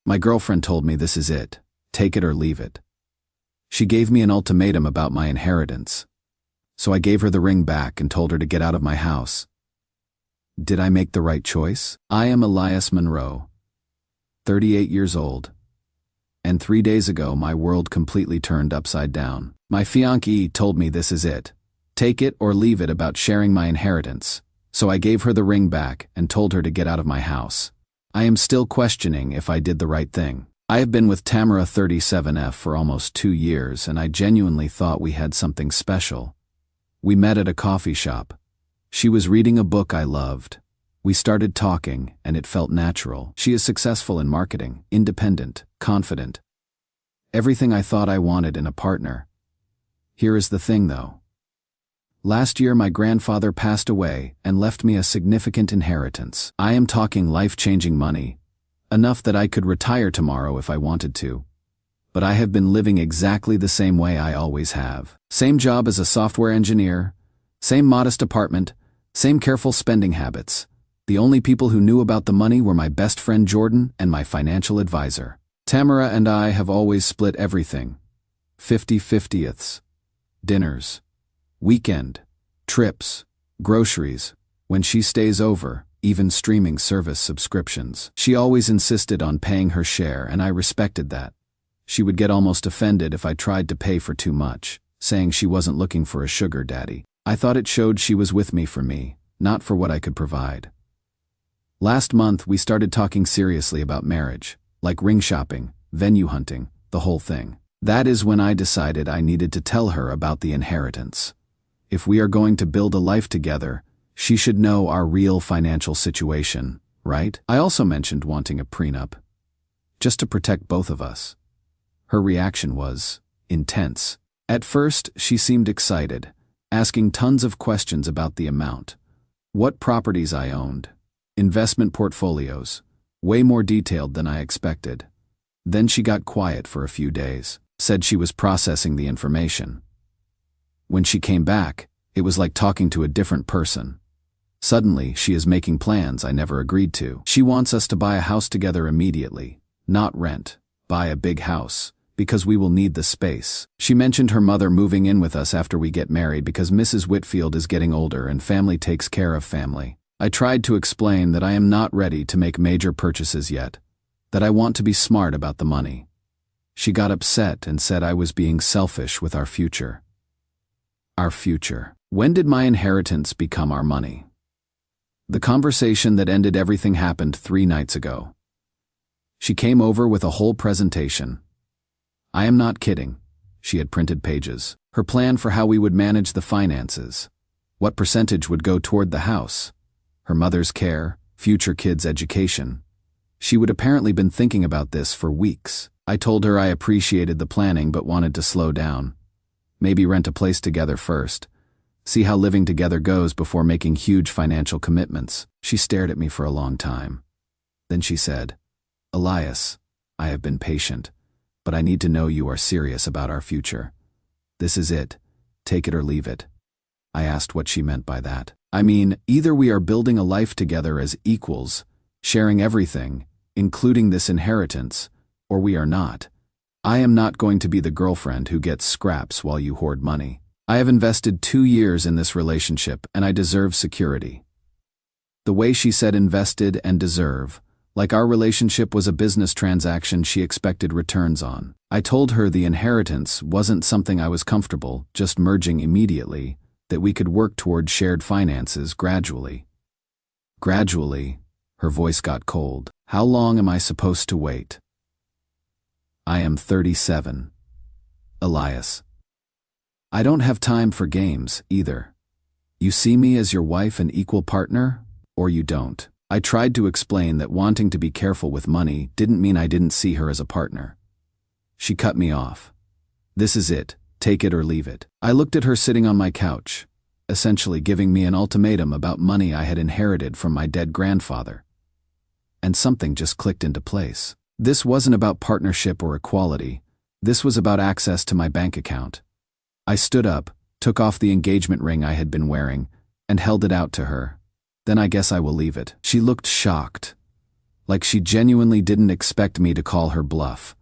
My girlfriend told me this is it. Take it or leave it. She gave me an ultimatum about my inheritance. So I gave her the ring back and told her to get out of my house. Did I make the right choice? I am Elias Monroe, 38 years old. And 3 days ago my world completely turned upside down. My fiancée told me this is it. Take it or leave it about sharing my inheritance. So I gave her the ring back and told her to get out of my house. I am still questioning if I did the right thing. I have been with Tamara 37F for almost 2 years, and I genuinely thought we had something special. We met at a coffee shop. She was reading a book I loved. We started talking, and it felt natural. She is successful in marketing, independent, confident. Everything I thought I wanted in a partner. Here is the thing, though. Last year my grandfather passed away and left me a significant inheritance. I am talking life-changing money, enough that I could retire tomorrow if I wanted to. But I have been living exactly the same way I always have. Same job as a software engineer, same modest apartment, same careful spending habits. The only people who knew about the money were my best friend Jordan and my financial advisor. Tamara and I have always split everything. 50/50ths. Dinners. Weekend. Trips. Groceries. When she stays over, even streaming service subscriptions. She always insisted on paying her share, and I respected that. She would get almost offended if I tried to pay for too much, saying she wasn't looking for a sugar daddy. I thought it showed she was with me for me, not for what I could provide. Last month we started talking seriously about marriage, like ring shopping, venue hunting, the whole thing. That is when I decided I needed to tell her about the inheritance. If we are going to build a life together, she should know our real financial situation, right? I also mentioned wanting a prenup, just to protect both of us. Her reaction was intense. At first, she seemed excited, asking tons of questions about the amount, what properties I owned, investment portfolios, way more detailed than I expected. Then she got quiet for a few days, said she was processing the information. When she came back, it was like talking to a different person. Suddenly, she is making plans I never agreed to. She wants us to buy a house together immediately, not rent, buy a big house, because we will need the space. She mentioned her mother moving in with us after we get married because Mrs. Whitfield is getting older and family takes care of family. I tried to explain that I am not ready to make major purchases yet, that I want to be smart about the money. She got upset and said I was being selfish with our future. Our future. When did my inheritance become our money? The conversation that ended everything happened 3 nights ago. She came over with a whole presentation. I am not kidding. She had printed pages. Her plan for how we would manage the finances. What percentage would go toward the house? Her mother's care, future kids' education. She would apparently been thinking about this for weeks. I told her I appreciated the planning but wanted to slow down. Maybe rent a place together first. See how living together goes before making huge financial commitments. She stared at me for a long time. Then she said, Elias, I have been patient, but I need to know you are serious about our future. This is it. Take it or leave it. I asked what she meant by that. I mean, either we are building a life together as equals, sharing everything, including this inheritance, or we are not. I am not going to be the girlfriend who gets scraps while you hoard money. I have invested 2 years in this relationship and I deserve security. The way she said invested and deserve, like our relationship was a business transaction she expected returns on. I told her the inheritance wasn't something I was comfortable just merging immediately, that we could work toward shared finances gradually. Gradually, her voice got cold. How long am I supposed to wait? I am 37. Elias. I don't have time for games, either. You see me as your wife and equal partner, or you don't. I tried to explain that wanting to be careful with money didn't mean I didn't see her as a partner. She cut me off. This is it, take it or leave it. I looked at her sitting on my couch, essentially giving me an ultimatum about money I had inherited from my dead grandfather. And something just clicked into place. This wasn't about partnership or equality. This was about access to my bank account. I stood up, took off the engagement ring I had been wearing, and held it out to her. Then I guess I will leave it. She looked shocked, Like she genuinely didn't expect me to call her bluff.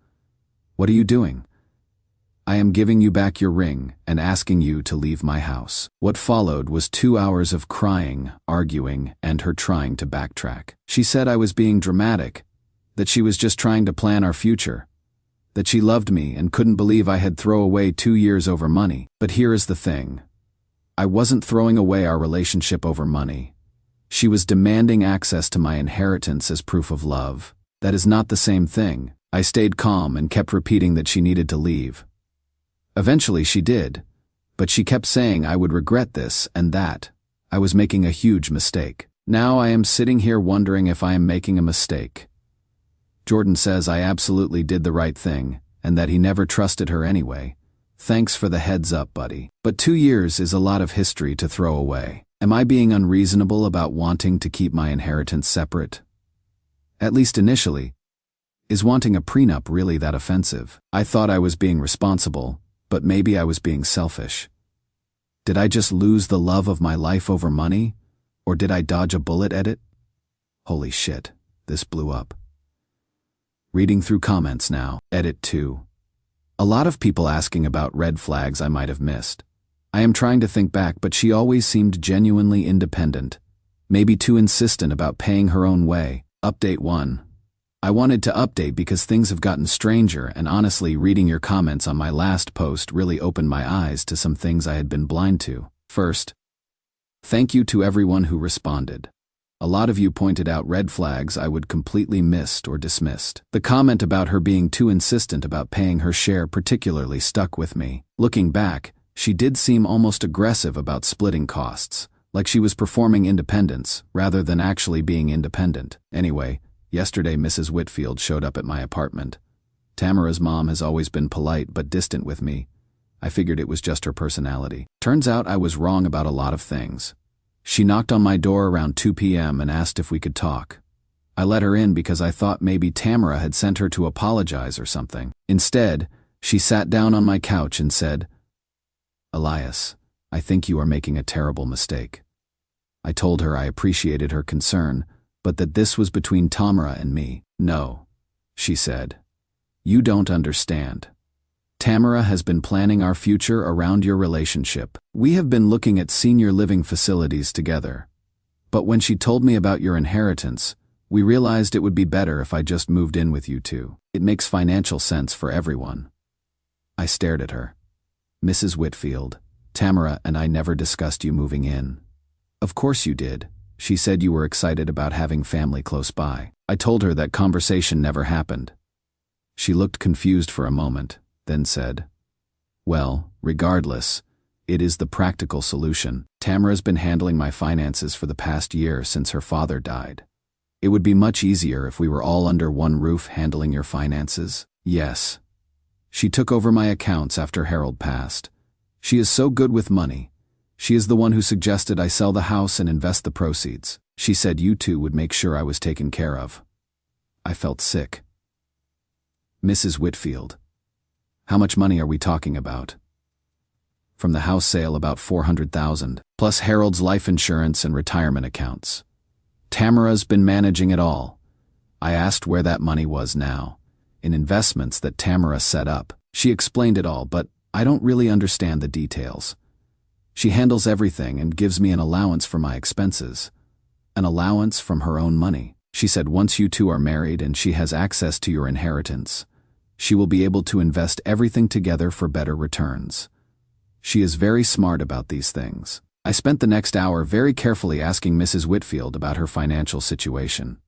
"What are you doing?" "I am giving you back your ring and asking you to leave my house." What followed was 2 hours of crying, arguing, and her trying to backtrack. She said I was being dramatic, that she was just trying to plan our future, that she loved me and couldn't believe I had thrown away 2 years over money. But here is the thing. I wasn't throwing away our relationship over money. She was demanding access to my inheritance as proof of love. That is not the same thing. I stayed calm and kept repeating that she needed to leave. Eventually she did, but she kept saying I would regret this and that. I was making a huge mistake. Now I am sitting here wondering if I am making a mistake. Jordan says I absolutely did the right thing, and that he never trusted her anyway. Thanks for the heads up, buddy. But 2 years is a lot of history to throw away. Am I being unreasonable about wanting to keep my inheritance separate? At least initially. Is wanting a prenup really that offensive? I thought I was being responsible, but maybe I was being selfish. Did I just lose the love of my life over money? Or did I dodge a bullet at it? Holy shit, this blew up. Reading through comments now. Edit 2. A lot of people asking about red flags I might have missed. I am trying to think back, but she always seemed genuinely independent, maybe too insistent about paying her own way. Update 1. I wanted to update because things have gotten stranger, and honestly, reading your comments on my last post really opened my eyes to some things I had been blind to. First, thank you to everyone who responded. A lot of you pointed out red flags I would completely missed or dismissed. The comment about her being too insistent about paying her share particularly stuck with me. Looking back, she did seem almost aggressive about splitting costs, like she was performing independence rather than actually being independent. Anyway, yesterday Mrs. Whitfield showed up at my apartment. Tamara's mom has always been polite but distant with me. I figured it was just her personality. Turns out I was wrong about a lot of things. She knocked on my door around 2 p.m. and asked if we could talk. I let her in because I thought maybe Tamara had sent her to apologize or something. Instead, she sat down on my couch and said, "Elias, I think you are making a terrible mistake." I told her I appreciated her concern, but that this was between Tamara and me. "No," she said. "You don't understand. Tamara has been planning our future around your relationship. We have been looking at senior living facilities together. But when she told me about your inheritance, we realized it would be better if I just moved in with you two. It makes financial sense for everyone." I stared at her. "Mrs. Whitfield, Tamara and I never discussed you moving in." "Of course you did. She said you were excited about having family close by." I told her that conversation never happened. She looked confused for a moment, then said, "Well, regardless, it is the practical solution. Tamara's been handling my finances for the past year since her father died. It would be much easier if we were all under one roof handling your finances." "Yes. She took over my accounts after Harold passed. She is so good with money. She is the one who suggested I sell the house and invest the proceeds. She said you two would make sure I was taken care of." I felt sick. "Mrs. Whitfield, how much money are we talking about?" "From the house sale, about $400,000, plus Harold's life insurance and retirement accounts. Tamara's been managing it all." I asked where that money was now. "In investments that Tamara set up." She explained it all, but I don't really understand the details. "She handles everything and gives me an allowance for my expenses. An allowance from her own money. She said once you two are married and she has access to your inheritance, she will be able to invest everything together for better returns. She is very smart about these things." I spent the next hour very carefully asking Mrs. Whitfield about her financial situation.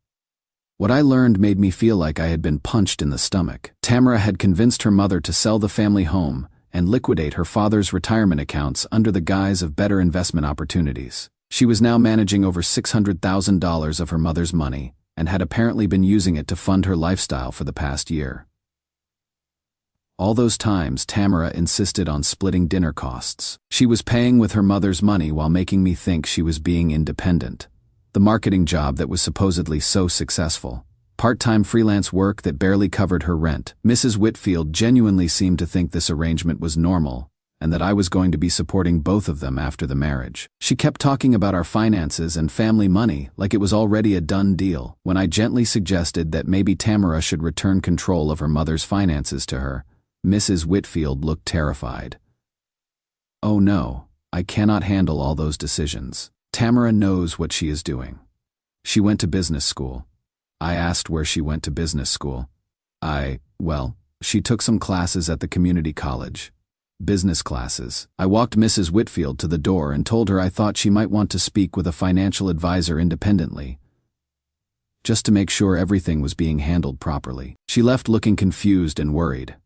What I learned made me feel like I had been punched in the stomach. Tamara had convinced her mother to sell the family home and liquidate her father's retirement accounts under the guise of better investment opportunities. She was now managing over $600,000 of her mother's money and had apparently been using it to fund her lifestyle for the past year. All those times, Tamara insisted on splitting dinner costs. She was paying with her mother's money while making me think she was being independent. The marketing job that was supposedly so successful. Part-time freelance work that barely covered her rent. Mrs. Whitfield genuinely seemed to think this arrangement was normal, and that I was going to be supporting both of them after the marriage. She kept talking about our finances and family money like it was already a done deal. When I gently suggested that maybe Tamara should return control of her mother's finances to her, Mrs. Whitfield looked terrified. "Oh no, I cannot handle all those decisions. Tamara knows what she is doing. She went to business school." I asked where she went to business school. Well, she took some classes at the community college. Business classes. I walked Mrs. Whitfield to the door and told her I thought she might want to speak with a financial advisor independently, just to make sure everything was being handled properly. She left looking confused and worried.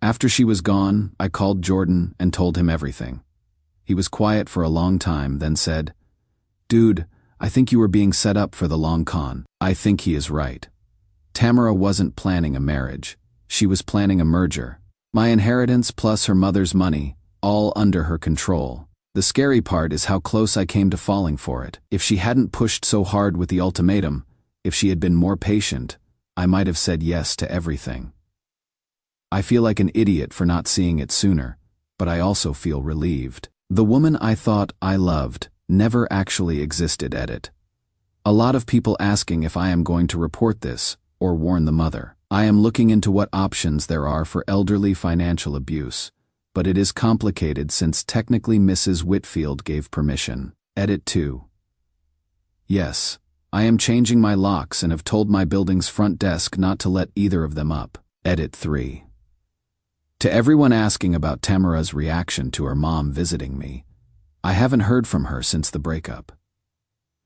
After she was gone, I called Jordan and told him everything. He was quiet for a long time, then said, "Dude, I think you were being set up for the long con." I think he is right. Tamara wasn't planning a marriage. She was planning a merger. My inheritance plus her mother's money, all under her control. The scary part is how close I came to falling for it. If she hadn't pushed so hard with the ultimatum, if she had been more patient, I might have said yes to everything. I feel like an idiot for not seeing it sooner, but I also feel relieved. The woman I thought I loved never actually existed. Edit. A lot of people asking if I am going to report this or warn the mother. I am looking into what options there are for elderly financial abuse, but it is complicated since technically Mrs. Whitfield gave permission. Edit 2. Yes, I am changing my locks and have told my building's front desk not to let either of them up. Edit 3. To everyone asking about Tamara's reaction to her mom visiting me, I haven't heard from her since the breakup.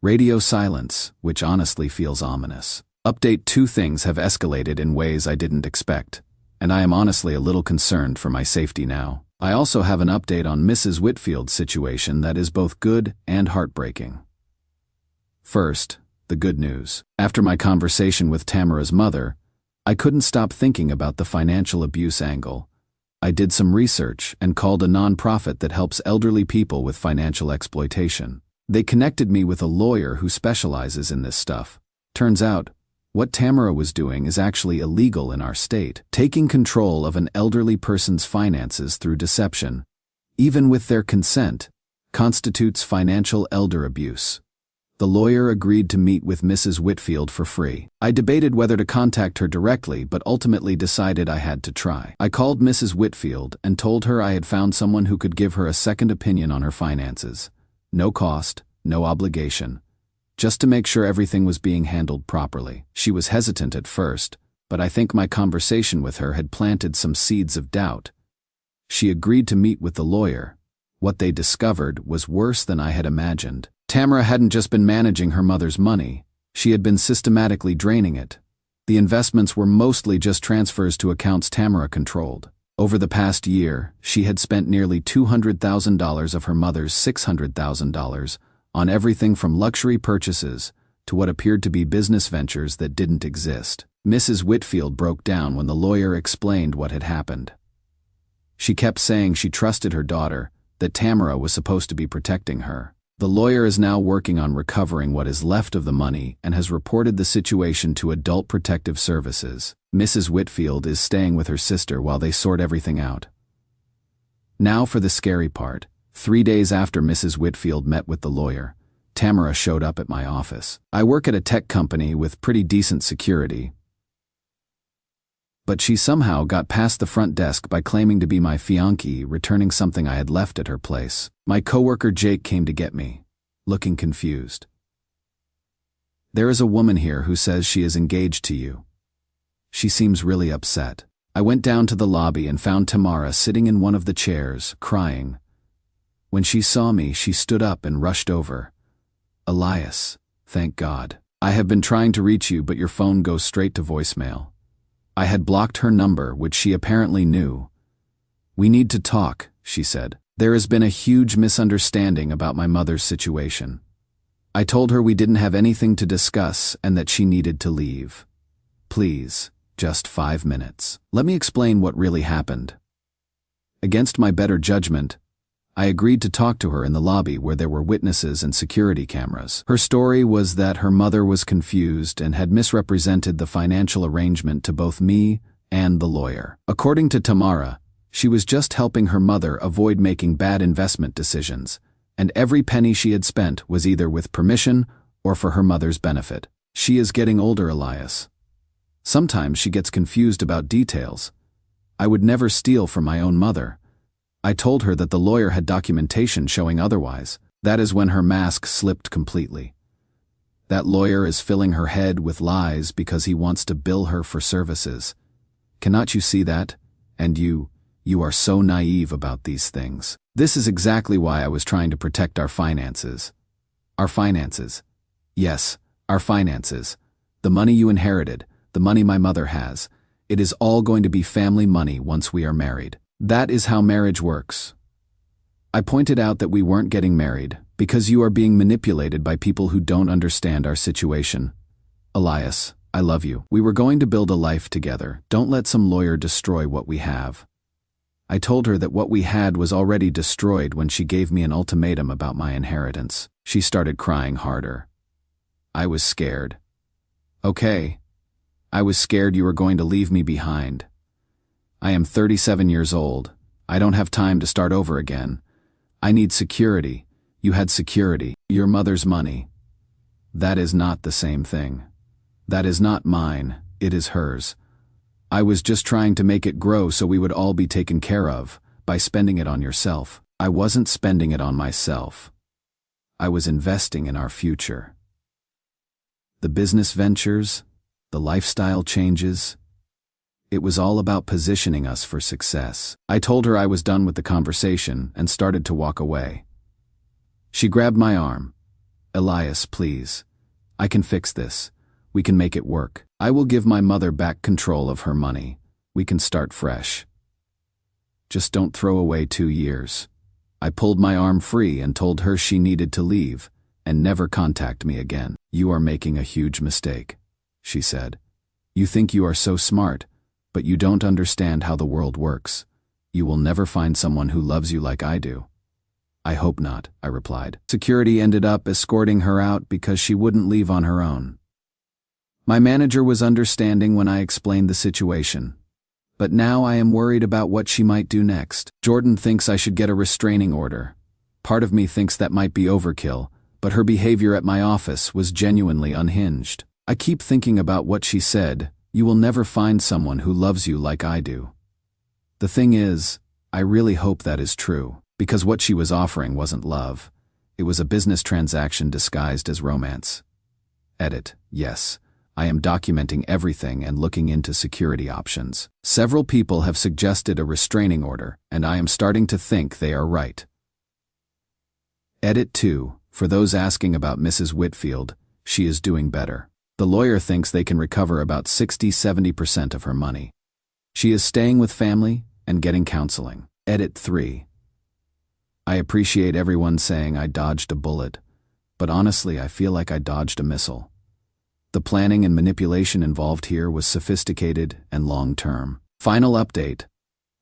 Radio silence, which honestly feels ominous. Update: 2 things have escalated in ways I didn't expect, and I am honestly a little concerned for my safety now. I also have an update on Mrs. Whitfield's situation that is both good and heartbreaking. First, the good news. After my conversation with Tamara's mother, I couldn't stop thinking about the financial abuse angle. I did some research and called a nonprofit that helps elderly people with financial exploitation. They connected me with a lawyer who specializes in this stuff. Turns out, what Tamara was doing is actually illegal in our state. Taking control of an elderly person's finances through deception, even with their consent, constitutes financial elder abuse. The lawyer agreed to meet with Mrs. Whitfield for free. I debated whether to contact her directly, but ultimately decided I had to try. I called Mrs. Whitfield and told her I had found someone who could give her a second opinion on her finances. No cost, no obligation. Just to make sure everything was being handled properly. She was hesitant at first, but I think my conversation with her had planted some seeds of doubt. She agreed to meet with the lawyer. What they discovered was worse than I had imagined. Tamara hadn't just been managing her mother's money, she had been systematically draining it. The investments were mostly just transfers to accounts Tamara controlled. Over the past year, she had spent nearly $200,000 of her mother's $600,000 on everything from luxury purchases to what appeared to be business ventures that didn't exist. Mrs. Whitfield broke down when the lawyer explained what had happened. She kept saying she trusted her daughter, that Tamara was supposed to be protecting her. The lawyer is now working on recovering what is left of the money and has reported the situation to Adult Protective Services. Mrs. Whitfield is staying with her sister while they sort everything out. Now for the scary part. 3 days after Mrs. Whitfield met with the lawyer, Tamara showed up at my office. I work at a tech company with pretty decent security, but she somehow got past the front desk by claiming to be my fiancé returning something I had left at her place. My coworker Jake came to get me, looking confused. "There is a woman here who says she is engaged to you. She seems really upset." I went down to the lobby and found Tamara sitting in one of the chairs, crying. When she saw me, she stood up and rushed over. "Elias, thank God. I have been trying to reach you, but your phone goes straight to voicemail." I had blocked her number, which she apparently knew. "We need to talk," she said. "There has been a huge misunderstanding about my mother's situation." I told her we didn't have anything to discuss and that she needed to leave. "Please, just 5 minutes. Let me explain what really happened." Against my better judgment, I agreed to talk to her in the lobby where there were witnesses and security cameras. Her story was that her mother was confused and had misrepresented the financial arrangement to both me and the lawyer. According to Tamara, She was just helping her mother avoid making bad investment decisions, and every penny she had spent was either with permission or for her mother's benefit. She is getting older, Elias. Sometimes she gets confused about details. I would never steal from my own mother. I told her that the lawyer had documentation showing otherwise. That is when her mask slipped completely. That lawyer is filling her head with lies because he wants to bill her for services. Cannot you see that? And you are so naive about these things. This is exactly why I was trying to protect our finances. Our finances. Yes, our finances. The money you inherited, the money my mother has. It is all going to be family money once we are married. That is how marriage works. I pointed out that we weren't getting married because you are being manipulated by people who don't understand our situation. Elias, I love you. We were going to build a life together. Don't let some lawyer destroy what we have. I told her that what we had was already destroyed when she gave me an ultimatum about my inheritance. She started crying harder. I was scared. Okay. I was scared you were going to leave me behind. I am 37 years old. I don't have time to start over again. I need security. You had security. Your mother's money. That is not the same thing. That is not mine. It is hers. I was just trying to make it grow so we would all be taken care of by spending it on yourself. I wasn't spending it on myself. I was investing in our future. The business ventures, the lifestyle changes. It was all about positioning us for success. I told her I was done with the conversation and started to walk away. She grabbed my arm. Elias, please. I can fix this. We can make it work. I will give my mother back control of her money. We can start fresh. Just don't throw away 2 years. I pulled my arm free and told her she needed to leave and never contact me again. You are making a huge mistake, she said. You think you are so smart, but you don't understand how the world works. You will never find someone who loves you like I do. I hope not, I replied. Security ended up escorting her out because she wouldn't leave on her own. My manager was understanding when I explained the situation. But now I am worried about what she might do next. Jordan thinks I should get a restraining order. Part of me thinks that might be overkill, but her behavior at my office was genuinely unhinged. I keep thinking about what she said. You will never find someone who loves you like I do. The thing is, I really hope that is true, because what she was offering wasn't love. It was a business transaction disguised as romance. Edit, yes. I am documenting everything and looking into security options. Several people have suggested a restraining order, and I am starting to think they are right. Edit 2. For those asking about Mrs. Whitfield, she is doing better. The lawyer thinks they can recover about 60–70% of her money. She is staying with family and getting counseling. Edit 3. I appreciate everyone saying I dodged a bullet, but honestly I feel like I dodged a missile. The planning and manipulation involved here was sophisticated and long-term. Final update.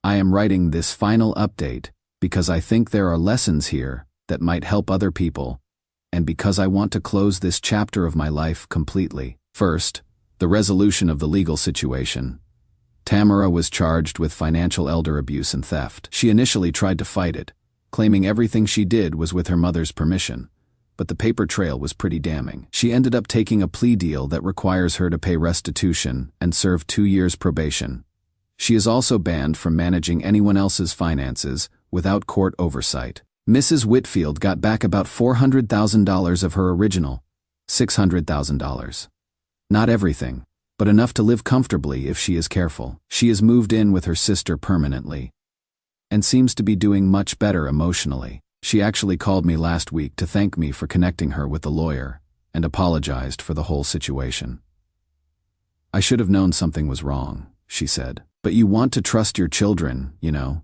I am writing this final update because I think there are lessons here that might help other people, and because I want to close this chapter of my life completely. First, the resolution of the legal situation. Tamara was charged with financial elder abuse and theft. She initially tried to fight it, claiming everything she did was with her mother's permission. But the paper trail was pretty damning. She ended up taking a plea deal that requires her to pay restitution and serve 2 years probation. She is also banned from managing anyone else's finances without court oversight. Mrs. Whitfield got back about $400,000 of her original $600,000. Not everything, but enough to live comfortably if she is careful. She is moved in with her sister permanently and seems to be doing much better emotionally. She actually called me last week to thank me for connecting her with the lawyer and apologized for the whole situation. I should have known something was wrong, she said. But you want to trust your children, you know.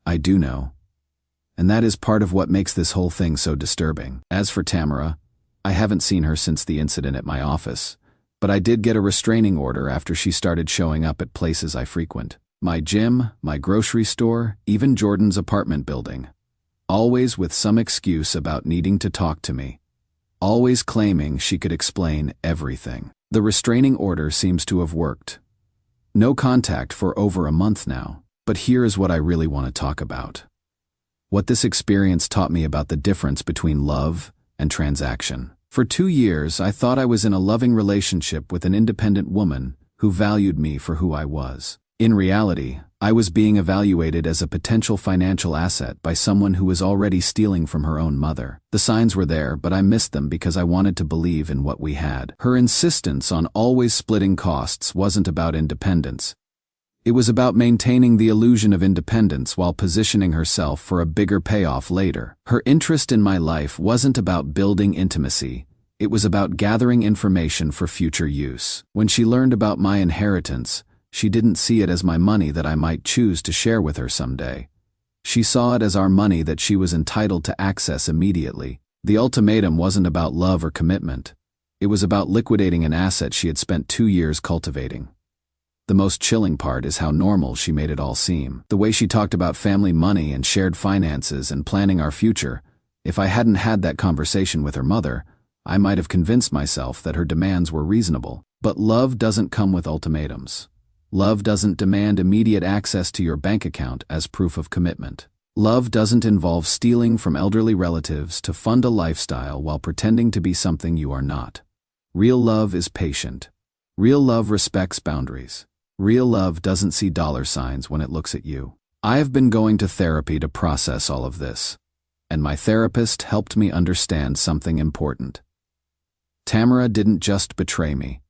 I do know. And that is part of what makes this whole thing so disturbing. As for Tamara, I haven't seen her since the incident at my office, but I did get a restraining order after she started showing up at places I frequent. My gym, my grocery store, even Jordan's apartment building. Always with some excuse about needing to talk to me. Always claiming she could explain everything. The restraining order seems to have worked. No contact for over a month now. But here is what I really want to talk about. What this experience taught me about the difference between love and transaction. For 2 years, I thought I was in a loving relationship with an independent woman who valued me for who I was. In reality, I was being evaluated as a potential financial asset by someone who was already stealing from her own mother. The signs were there, but I missed them because I wanted to believe in what we had. Her insistence on always splitting costs wasn't about independence. It was about maintaining the illusion of independence while positioning herself for a bigger payoff later. Her interest in my life wasn't about building intimacy. It was about gathering information for future use. When she learned about my inheritance, she didn't see it as my money that I might choose to share with her someday. She saw it as our money that she was entitled to access immediately. The ultimatum wasn't about love or commitment. It was about liquidating an asset she had spent 2 years cultivating. The most chilling part is how normal she made it all seem. The way she talked about family money and shared finances and planning our future. If I hadn't had that conversation with her mother, I might have convinced myself that her demands were reasonable. But love doesn't come with ultimatums. Love doesn't demand immediate access to your bank account as proof of commitment. Love doesn't involve stealing from elderly relatives to fund a lifestyle while pretending to be something you are not. Real love is patient. Real love respects boundaries. Real love doesn't see dollar signs when it looks at you. I have been going to therapy to process all of this, and my therapist helped me understand something important. Tamara didn't just betray me.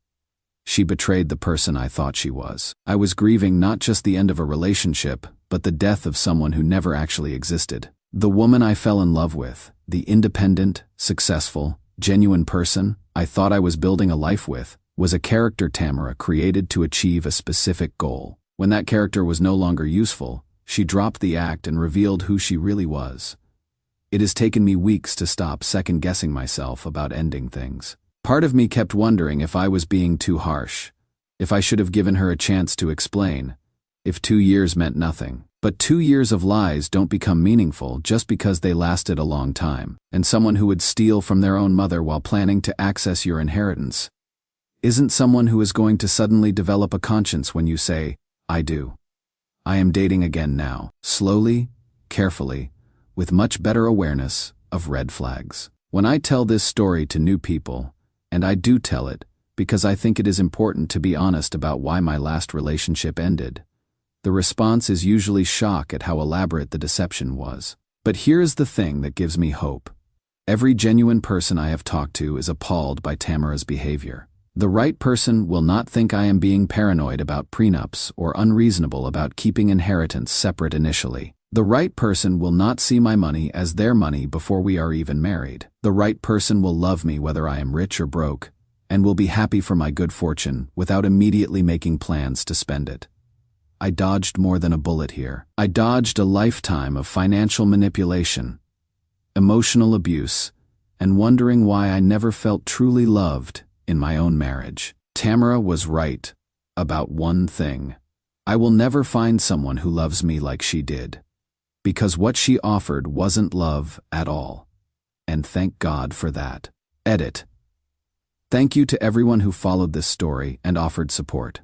She betrayed the person I thought she was. I was grieving not just the end of a relationship, but the death of someone who never actually existed. The woman I fell in love with, the independent, successful, genuine person I thought I was building a life with, was a character Tamara created to achieve a specific goal. When that character was no longer useful, she dropped the act and revealed who she really was. It has taken me weeks to stop second-guessing myself about ending things. Part of me kept wondering if I was being too harsh, if I should have given her a chance to explain, if 2 years meant nothing. But 2 years of lies don't become meaningful just because they lasted a long time. And someone who would steal from their own mother while planning to access your inheritance isn't someone who is going to suddenly develop a conscience when you say, I do. I am dating again now, slowly, carefully, with much better awareness of red flags. When I tell this story to new people, and I do tell it because I think it is important to be honest about why my last relationship ended, the response is usually shock at how elaborate the deception was. But here's the thing that gives me hope. Every genuine person I have talked to is appalled by Tamara's behavior. The right person will not think I am being paranoid about prenups or unreasonable about keeping inheritance separate initially. The right person will not see my money as their money before we are even married. The right person will love me whether I am rich or broke, and will be happy for my good fortune without immediately making plans to spend it. I dodged more than a bullet here. I dodged a lifetime of financial manipulation, emotional abuse, and wondering why I never felt truly loved in my own marriage. Tamara was right about one thing. I will never find someone who loves me like she did, because what she offered wasn't love at all. And thank God for that. Edit. Thank you to everyone who followed this story and offered support.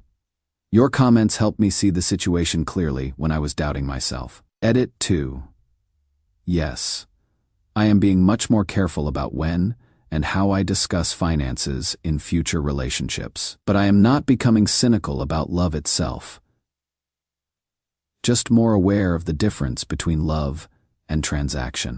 Your comments helped me see the situation clearly when I was doubting myself. Edit 2. Yes, I am being much more careful about when and how I discuss finances in future relationships. But I am not becoming cynical about love itself. Just more aware of the difference between love and transaction.